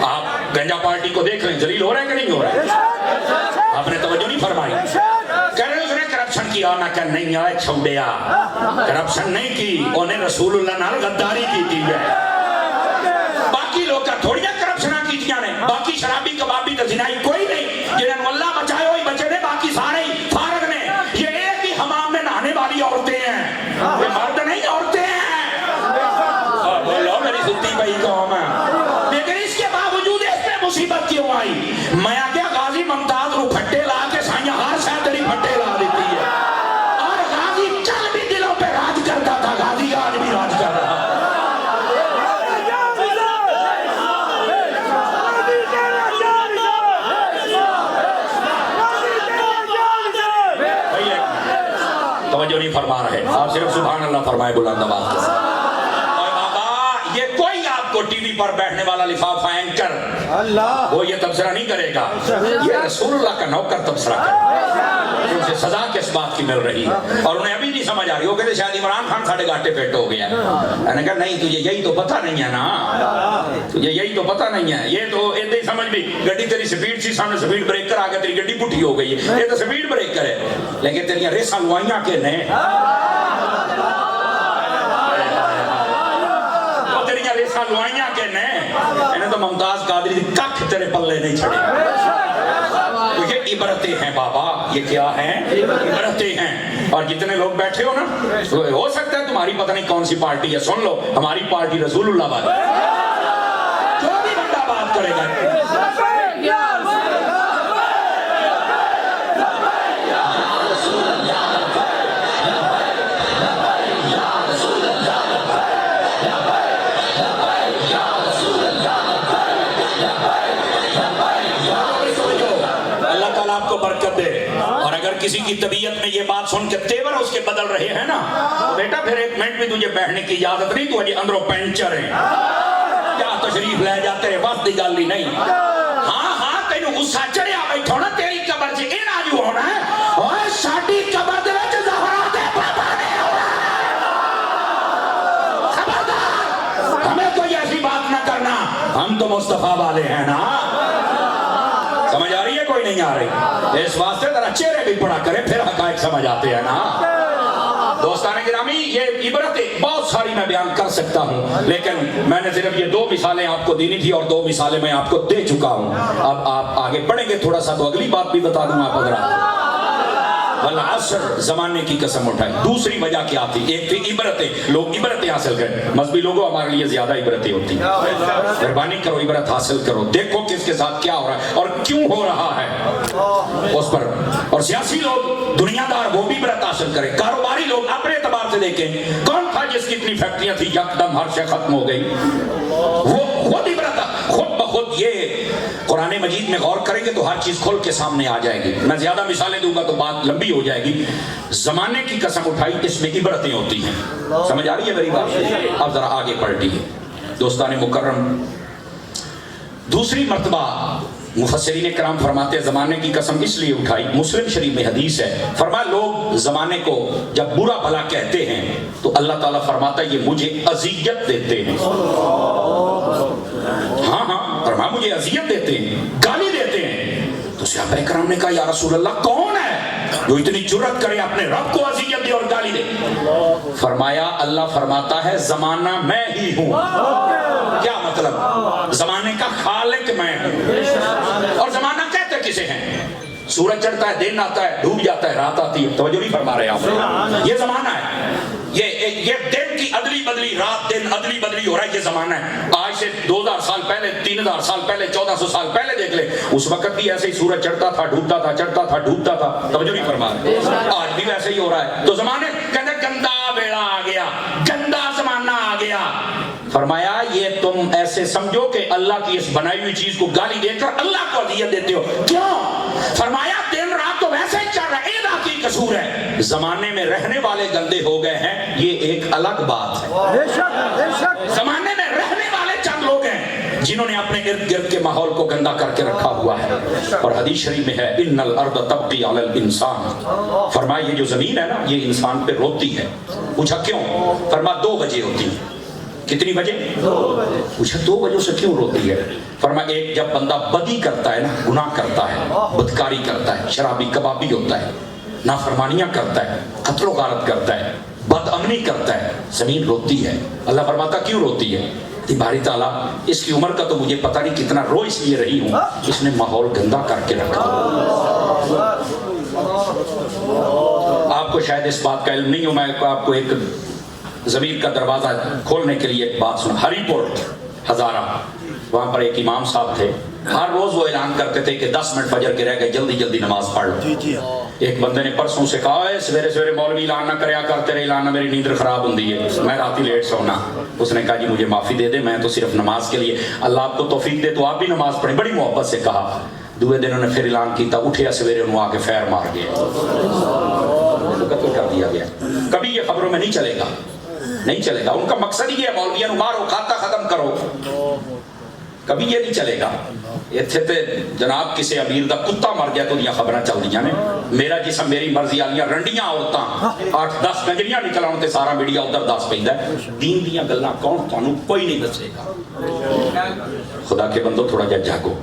आप गंजा पार्टी को देख रहे हैं, जलील हो रहे हैं कि नहीं हो रहे हैं? आपने तवज्जो नहीं फरमाई। कह रहे उसने करप्शन किया, मैं कह नहीं आए छौड़िया, करप्शन नहीं की, उन्हें रसूलुल्लाह नाल गद्दारी की है। बाकी लोग का थोड़ी करप्शन कीतियां ने, बाकी शराबी कबाबी तो जिनाई कोई नहीं, जिन्हें अल्लाह बचाए हुई बचे ने, बाकी सारे ही फारग ने। ये एक ही हमाम में नहाने वाली औरतें हैं, ये मर्द नहीं औरतें हैं। बोलो मेरी सुनती भाई कौम है, लेकिन इसके बावजूद इसमें मुसीबत क्यों आई? मैं क्या गाजी मुमताज रू फट्टे ला के साइया हर शायद तेरी फट्टे ला देती है। और गाजी कल भी दिलों पे राज करता था, गाजी आज भी राज कर रहा है। नहीं फरमा रहे, आप सिर्फ सुभान अल्लाह फरमाए बुलंद आवाज से। और बाबा ये कोई आपको टीवी पर बैठने वाला लिफाफा एंकर अल्लाह वो ये तबसरा नहीं करेगा, ये रसूलुल्लाह का नौकर तबसरा करेगा। उनसे सजा किस बात की मिल रही है और उन्हें अभी नहीं समझ आ रही। वो कहते शायद इमरान खान साढ़े घाटे पेट हो गया है। मैंने कहा नहीं, तुझे यही तो पता नहीं है ना, तुझे यही तो पता नहीं है। ये तो ऐसे ही समझ भी गड्डी तेरी स्पीड सी, सामने स्पीड ब्रेकर आ गया, तेरी गड्डी पुठी हो गई है, ये तो स्पीड ब्रेकर है, लेकिन तेरिया रेसा लुआइया के ने तेरिया रेसा लुआइया के ने इन्हें तो मुमताज कादरी की कख तेरे पल्ले नहीं छड़े। तो ये इबरतें हैं बाबा, ये क्या हैं? इबरतें हैं। और जितने लोग बैठे हो ना, तो हो सकता है तुम्हारी पता नहीं कौन सी पार्टी है, सुन लो हमारी पार्टी रसूलुल्लाह वाली। जो भी बंदा बात करेगा आपको बरकत दे। और अगर किसी की तबीयत में ये बात सुन के तेवर उसके बदल रहे हैं ना, तो बेटा फिर एक मिनट भी तुझे बैठने की इजाजत नहीं, तू अजी अंदरों पेंचर है, क्या तशरीफ ले जाते हैं, बस दी गल ही नहीं। हाँ हाँ तेन गुस्सा चढ़िया बैठो ना, तेरी कबर से इन आजू होना है और साडी कबर दे विच ज़हरा दे बाबा ने खबरदार, हमें कोई ऐसी बात ना करना, हम तो मुस्तफा वाले हैं ना। समझ आ रही है कोई नहीं आ रही? इस वास्ते जरा चेहरे भी पड़ा करें, फिर हकायक समझ आते हैं ना। दोस्तान गिरामी, ये इबरतें बहुत सारी मैं बयान कर सकता हूँ, लेकिन मैंने सिर्फ ये 2 मिसालें आपको देनी थी और 2 मिसालें मैं आपको दे चुका हूँ। अब आप आगे बढ़ेंगे थोड़ा सा तो अगली बात भी बता दूंगा आप हज़रात। वल असर, जमाने की कसम उठाई। दूसरी वजह क्या थी? एक थी इबरतें, लोग इबरतें हासिल करें। मजहबी लोगों हमारे लिए ज्यादा इबरतें होती हैं, मेहरबानी करो इबरत हासिल करो, देखो किसके साथ क्या हो रहा है और क्यों हो रहा है उस पर। और सियासी लोग, दुनियादार, वो भी इबरत हासिल करें। कारोबारी लोग अपने एतबार से देखें, कौन था जिसकी इतनी फैक्ट्रियां थी यकदम हर शय खत्म हो गई, वो खुद इबरत खुद ब खुद। ये कुरान मजीद में गौर करेंगे तो हर चीज खुल के सामने आ जाएगी। मैं ज्यादा मिसालें दूंगा तो बात लंबी हो जाएगी। जमाने की कसम उठाई, इसमें इबरतें होती हैं। समझ आ रही है मेरी बात? अब जरा आगे पलटिए दोस्तान मुकर्रम। दूसरी मर्तबा मुफस्सिरीन किराम फरमाते हैं जमाने की कसम इसलिए उठाई, मुस्लिम शरीफ में हदीस है, फरमाया लोग जमाने को जब बुरा भला कहते हैं तो अल्लाह ताला फरमाता है ये मुझे अजियत देते हैं। हाँ हाँ फरमाया मुझे अजियत देते हैं, गाली देते हैं। तो सहाबा इकराम ने कहा या रसूल अल्लाह कौन है जो इतनी जुर्रत करे अपने रब को अजियत दे और गाली दे? फरमाया अल्लाह फरमाता है जमाना मैं ही हूँ। क्या मतलब? जमाने का खालिक मैं हूँ। और जमाना कहते किसे हैं? सूरज चढ़ता है, दिन आता है, डूब जाता है, रात आती है। तवज्जो नहीं फरमा रहे आप? ये जमाना है, ये दिन की अदली बदली, रात दिन अदली बदली हो रहा है, ये जमाना है। आज से 2000 साल पहले, 3000 साल पहले, 1400 साल पहले देख ले, उस वक्त भी ऐसे ही सूरज चढ़ता था, डूबता था, चढ़ता था, डूबता था। तवज्जो नहीं फरमा रहे? आज भी वैसे ही हो रहा है। तो जमाने कहते गंदा बेड़ा आ गया, गंदा जमाना आ गया। फरमाया ये तुम ऐसे समझो कि अल्लाह की इस बनाई हुई चीज को गाली देकर अल्लाह को अजियत देते हो। क्यों? फरमाया दिन रात तो वैसे ही चल रहा है, इल्ला की कसूर है। जमाने में रहने वाले गंदे हो गए हैं, ये एक अलग बात है। जमाने में रहने वाले चंद लोग हैं जिन्होंने अपने इर्द गिर्द के माहौल को गंदा करके रखा हुआ है। और हदीस शरीफ में है इन्नल अर्द तब्की अलल इंसान, फरमाया ये जो जमीन है ना ये इंसान पे रोती है। पूछा क्यों? फरमाया 2 वजह होती है। कितनी वजह? 2 वजह। पूछा 2 वजह से क्यों रोती है? फरमाया एक जब बंदा बदी करता है ना, गुनाह करता है, बदकारी करता है, शराबी कबाबी होता है, नाफरमानियां करता है, कत्लो गारत करता है, बदअमनी करता है, जमीन रोती है। अल्लाह फरमाता क्यों रोती है? बारी ताला इसकी उम्र का तो मुझे पता नहीं कितना रो इसलिए रही हूँ, इसने माहौल गंदा करके रखा। आपको शायद इस बात का इल्म नहीं हो, मैं आपको एक ज़मीर का दरवाज़ा खोलने के लिए एक बात सुना। हरीपुर हज़ारा, वहाँ पर एक इमाम साहब थे, हर रोज़ वो ऐलान करते थे कि 10 मिनट फजर के रह गए, जल्दी जल्दी नमाज पढ़ लो। एक बंदे ने परसों से कहा है सवेरे सवेरे मौलवी ऐलान ना करया कर, तेरे ऐलान ना मेरी नींद खराब होती है, मैं रात ही लेट सोना। उसने कहा जी मुझे माफ़ी दे दे, मैं तो सिर्फ नमाज के लिए, अल्लाह आपको तौफीक दे तो आप भी नमाज पढ़ें। बड़ी मोहब्बत से कहा। दूसरे दिन उन्होंने फिर ऐलान किया, उठे सवेरे उन्होंने आके फैर मार गया, कत्ल कर दिया गया। खबरों में नहीं चलेगा, नहीं चलेगा। उनका मकसद ही है मौलवियों को मारो, खाता खत्म करो, कभी ये नहीं चलेगा। इत्थे ते जनाब किसी अमीर दा कुत्ता मर गया तो दियां खबरां चलदियां ने, मेरा जिसम मेरी मर्जी वालियां रंडियां औरतां 8-10 गंजरियां निकलाउण ते सारा मीडिया उधर दस पैंदा। दीन दियां गल्लां कौन तुहानू कोई नहीं दसेगा। खुदा के बंदो थोड़ा जा जागो,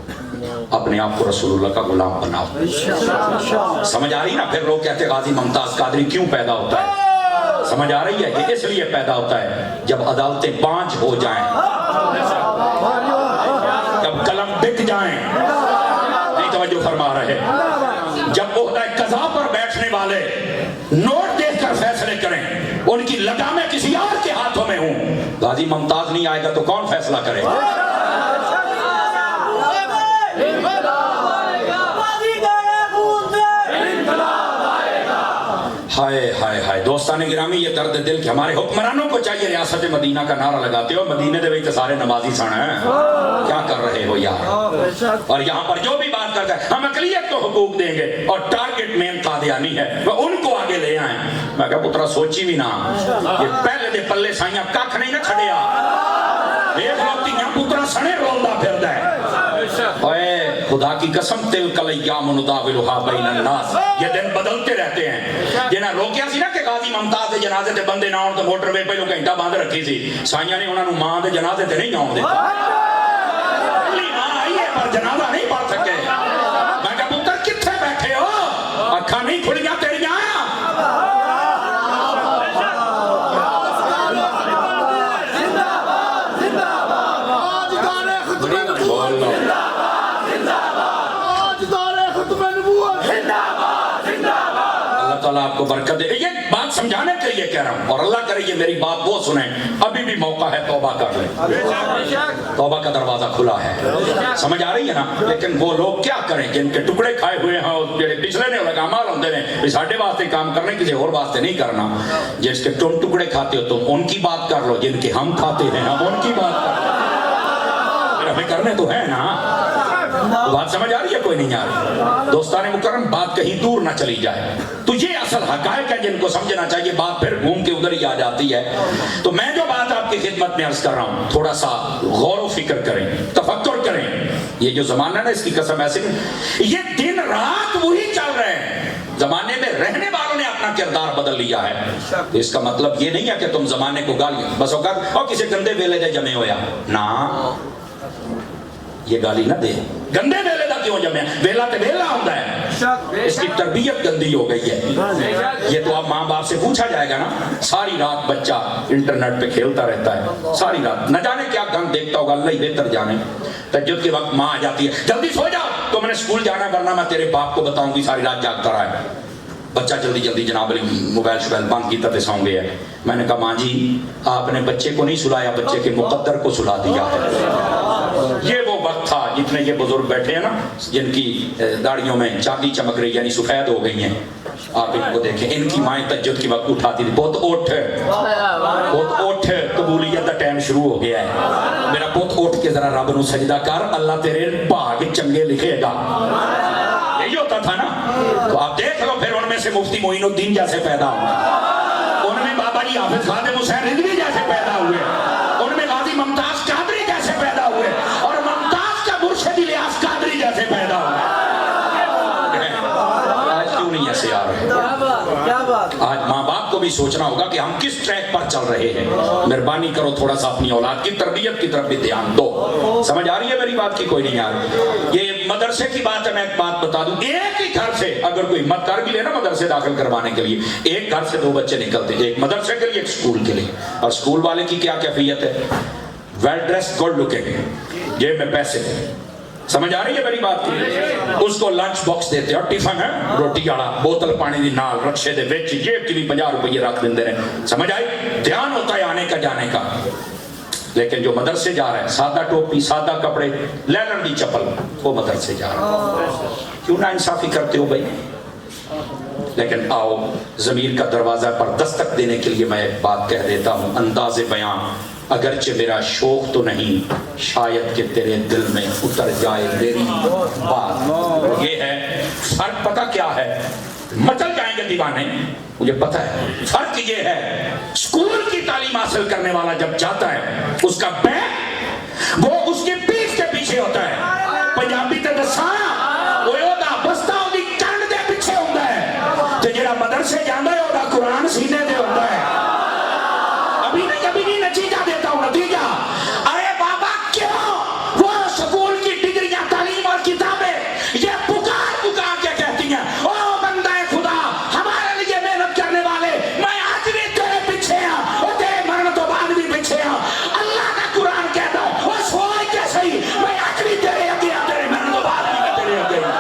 अपने आप को रसूलुल्लाह का गुलाम बनाओ। समझ आ रही ना? फिर लोग कहते गाजी मुमताज कादरी क्यों पैदा होता है? समझ आ रही है कि इसलिए पैदा होता है जब अदालतें बांझ हो जाएं, जब कलम बिक जाएं, नहीं तवज्जो फरमा रहे, जब ओहदा कज़ा पर बैठने वाले नोट देखकर फैसले करें, उनकी लगामें किसी और के हाथों में हों। गाजी मुमताज नहीं आएगा तो कौन फैसला करेगा? हाय हाय हाय दोस्तान गिरामी, ये दर्द दिल कि हमारे हुक्मरानों को चाहिए रियासत मदीना का नारा लगाते हो। मदीने दे विच सारे नमाजी सन हैं, क्या कर रहे हो यार? और यहाँ पर जो भी बात करता है हम अकलियत को हुकूक देंगे और टारगेट मेन कादियानी है, वह उनको आगे ले आए। मैं कहा पुत्रा सोची भी ना, ये पहले दे पल्ले साइयां कख नहीं ना छड़िया, एक लोग तियां पुत्रा सने रोलदा फिरदा है। ओए खुदा की कसम, तिल कलैयाम नुदाविलुहा बैनन नास, ये दिन बदलते रहते हैं। जिन्हें रोकिया सी ना कि गाजी मुमताज दे जनाजे ते बंदे ना आउण ते मोटरवे पहलों घंटा बंद रखी सी, साइयां ने उन्हां नूं मां दे जनाजे ते नहीं आउण दित्ता। पहली मां आई है पर जनाजा नहीं पढ़ सके। मैं कहा पुत्तर कित्थे बैठे हो, अखां नहीं खुलियां तेरियां? अल्लाह आपको बरकत दे। ये बात समझाने के लिए कह रहा हूँ और अल्लाह करे ये मेरी बात वो सुने। अभी भी मौका है, तौबा कर ले, तौबा का दरवाजा खुला है। समझ आ रही है ना? लेकिन वो लोग क्या करें जिनके टुकड़े खाए हुए हैं, जेडे पिछले ने लगामाल होंदे ने भी साडे वास्ते काम करने, किसी और वास्ते नहीं करना। जिसके तुम टुकड़े खाते हो तुम उनकी बात कर लो, जिनके हम खाते हैं हम उनकी बात कर लो। हमें करने तो है ना। बात समझ आ रही है? कोई नहीं आ रही? दोस्ताने मुकर्रम, बात कहीं दूर ना चली जाए। तो ये असल हकायक है जिनको समझना चाहिए, बात फिर घूम के उधर ही आ जाती है। तो मैं जो बात आपकी खिदमत में अर्ज कर रहा हूँ, थोड़ा सा गौर व फिक्र करें, तफक्कुर करें। ये जो जमाना ना, इसकी कसम ऐसे ये दिन रात वही चल रहे हैं। जमाने में रहने वालों ने अपना किरदार बदल लिया है। तो इसका मतलब ये नहीं है कि तुम जमाने को गाली बस और किसी गंदे वेले दे जमे होया ना, ये गाली ना दे। गंदे वेले दा क्यों जमे? वेला ते वेला होता है, इसकी तरबियत गंदी हो गई है। ये तो अब माँ बाप से पूछा जाएगा ना। सारी रात बच्चा इंटरनेट पे खेलता रहता है, सारी रात न जाने क्या गंद देखता होगा, अल्लाह ही बेहतर जाने। तहज्जुद के वक्त माँ आ जाती है, जल्दी सो जाओ, तो मैंने स्कूल जाना, वरना मैं तेरे बाप को बताऊंगी सारी रात जागता रहा है। बच्चा जल्दी जल्दी जनाब मोबाइल शोबाइल बंद किया तो सौ गया। मैंने कहा माँ जी आपने बच्चे को नहीं सुलाया, बच्चे के मुकद्दर को सुला दिया है। ये वो वक्त था जितने ये बुजुर्ग बैठे हैं ना, जिनकी दाढ़ियों में चांदी चमक रही यानी सफेद हो गई हैं, आप इनको देखें, इनकी माएँ तहज्जुद की वक्त उठाती थी, बहुत उठ कबूलियत का टाइम शुरू हो गया है, मेरा पुत उठ के जरा रब नूं सजदा कर, अल्लाह तेरे भाग चंगे लिखेगा। यही होता था ना। तो आप देख लो फिर उनमें से मुफ्ती मोइनुद्दीन जैसे पैदा हुए, उनमें बाबा जी हाफिज खादिम हुसैन रिजवी जैसे पैदा हुए, उनमें गाजी मुमताज कादरी जैसे पैदा हुए, और मुमताज का मुर्शिद इलियास कादरी जैसे पैदा हुए। आज क्यों नहीं ऐसे आ रहे? आज माँ बाप को भी सोचना होगा कि हम किस ट्रैक पर चल रहे हैं। मेहरबानी करो थोड़ा सा अपनी औलाद की तरबियत की तरफ भी ध्यान दो। समझ आ रही है मेरी बात की? कोई नहीं आ रही? ये मदरसे की बात है। मैं एक बात बता दूं, एक ही घर से अगर कोई हिम्मत कर भी लेना मदरसे दाखिल करवाने के लिए, एक घर से 2 बच्चे निकलते, एक मदरसे के लिए एक स्कूल के लिए। और स्कूल वाले की क्या कैफियत है? वेल ड्रेस, गुड लुकिंग, जेब में पैसे। समझ आ रही है मेरी बात की? उसको लंच बॉक्स देते और टिफिन है रोटी वाला, बोतल पानी दी नाल रक्शे दे विच, जेब च भी 50 रुपये रख देंगे ने। समझ आई? ध्यान होता है आने का जाने का। लेकिन जो मदरसे जा रहा है, सादा टोपी, सादा कपड़े, लैलन दी चप्पल, वो मदरसे जा रहा है। क्यों ना इंसाफी करते हो भाई? लेकिन आओ, ज़मीर का दरवाजा पर दस्तक देने के लिए मैं एक बात कह देता हूँ, अंदाज़े बयां अगरचे मेरा शौक तो नहीं, शायद कि तेरे दिल में उतर जाए मेरी बात। ये है फर्क। पता क्या है? मचल जाएंगे दीवाने। मुझे पता है फर्क ये है, स्कूल की तालीम हासिल करने वाला जब जाता है उसका बैग वो उसके पीठ के पीछे होता है। पंजाबी ते दसाया ओदा बस्ता ओदी कंड दे पीछे होता है ते जेड़ा मदरसे जांदा है ओदा कुरान सीने ते होता है। अभी नहीं नतीजा देता हूं, नतीजा। अरे बाबा क्यों वो स्कूल की डिग्रियां तालीम और किताबें ये पुकार पुकार के कहती हैं ओ बंदा खुदा हमारे लिए मेहनत करने वाले, मैं आज भी तेरे पीछे हूं और तेरे मरने तो बाद भी पीछे हूं। अल्लाह का कुरान कहता है वो सोच के सही, मैं आज भी तेरे आगे हूं, तेरे मरने तो बाद भी मैं तेरे आगे हूं।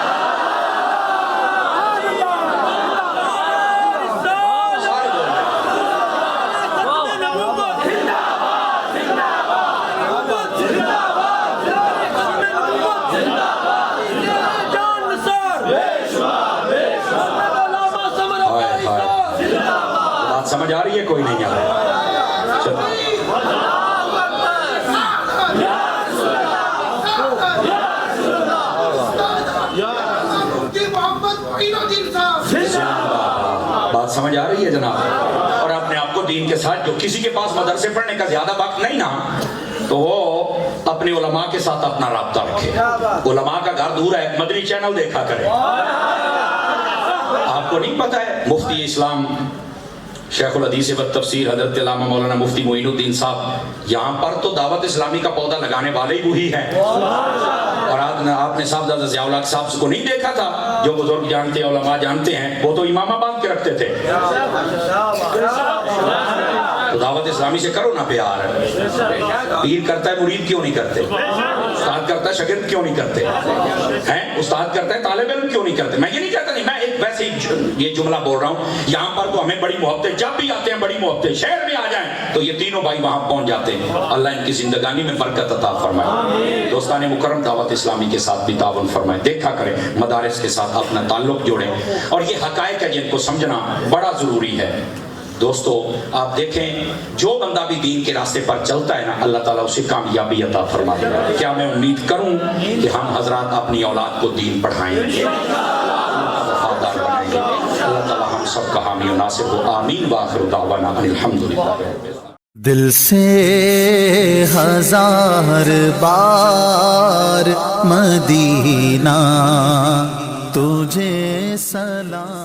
समझ आ रही है? कोई नहीं आ रहा। बात समझ आ रही है जनाब? और अपने आप को दीन के साथ, जो किसी के पास मदरसे पढ़ने का ज्यादा वक्त नहीं ना, तो वो अपने उलमा के साथ अपना राब्ता रखे। उलमा का घर दूर है, मदनी चैनल देखा करे। आपको नहीं पता है मुफ्ती इस्लाम शेखुल हदीस व तफसीर हजरत अल्लामा मौलाना मुफ्ती मोइनुद्दीन साहब यहाँ पर तो दावत इस्लामी का पौधा लगाने वाले ही वही हैं। और आपने साहबजादा ज़ियाउल हक साहब को नहीं देखा था, जो बुजुर्ग जानते हैं, उलमा जानते हैं, वो तो इमामा बांध के रखते थे। तो दावत इस्लामी से करो ना प्यार। पीर करता है मुरीद क्यों नहीं करते? उस्ताद करता है शागिर्द क्यों नहीं करते हैं? उस्ताद करता है तालिब इल्म क्यों नहीं करते? मैं ये नहीं कहता, नहीं, मैं एक वैसे ही ये जुमला बोल रहा हूँ। यहाँ पर तो हमें बड़ी मोहब्बत, जब भी आते हैं बड़ी मोहब्बत, शहर में आ जाएं तो ये तीनों भाई वहां पहुंच जाते हैं। अल्लाह इनकी जिंदगानी में बरकत अता फरमाए। दोस्तान मुकर्रम दावत इस्लामी के साथ भी तावन फरमाए। देखा करें, मदारिस के साथ अपना ताल्लुक जोड़ें। और ये हकायक है जिनको समझना बड़ा जरूरी है। दोस्तों आप देखें, जो बंदा भी दीन के रास्ते पर चलता है ना, अल्लाह ताला उसे कामयाबी अता फरमा देगा। क्या मैं उम्मीद करूं कि हम हजरात अपनी औलाद को दीन पढ़ाएंगे, वफादार बनाएंगे। अल्लाह ताला हम सब का हामी नासिर हो। आमीन। व आखिर दावाना अल्हम्दुलिल्लाह। दिल से हजार बार मदीना तुझे सलाम।